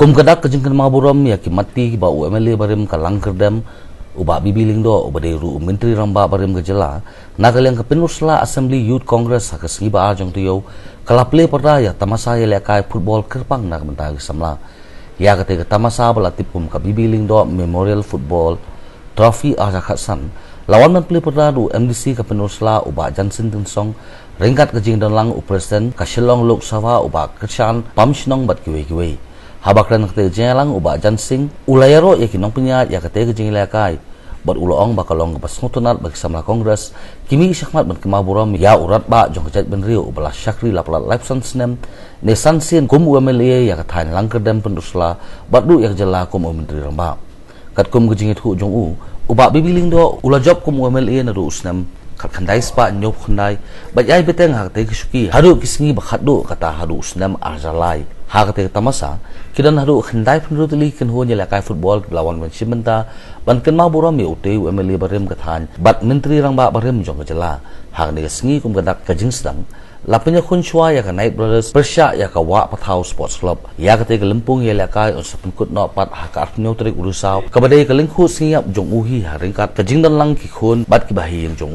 kum kadak kejengkan maburam ya kimati ba UMLA barim kalang kerdam uba bibiling do uba deru menteri ramba barim gejala nagalang kepenusla Assembly Youth Congress hakasngi ba ajong tuyo kalaple pada ya tamasa ya lekai football kerpang nak mentari samla ya ketika tamasa balatipum ka bibiling do Memorial Football Trophy aja khasan lawan menteri pada du MDC kepenusla uba Jansin Tensong ringkat kejing dan lang upresiden kasilong Lok Sabha uba kersan pamshnong bat kiwe habakran kete jelang uba Jansing ulayaro yakinong punya ya kete kejing lekai bat uloong bakalong pas ngutunat bagi samla kongres kimi syakmat ban kemaburam ya urat ba jong kejat benrio ubala syakri lapalat lapsan senem nesan sin kum UMLA ya kathan langkerdam pendusla bat du ya jela kum menteri ramba kat kum kejing itu jong uba bibiling do ula job kum UMLA na du usnam khandai spa nyop khandai bajai beteng hak te kisuki haru kisngi bakhat do kata haru usnam arjalai hak te tamasa kidan haru khandai penru teli kan ho nyela kai football lawan ban simenta ban kan ma buram mi ute UMLA barem kathan bat menteri rangba barem jong kajala hak ne sngi kum gadak kajing sedang lapanya khunchwa ya ka Night Brothers persya ya ka wa pathau sports club ya ka te lempung ya la kai on sapengkut no pat hak artnyo trik urusau kabadai ka lingkhu siap jong uhi haringkat kajing dan lang ki khun bat ki bahi jong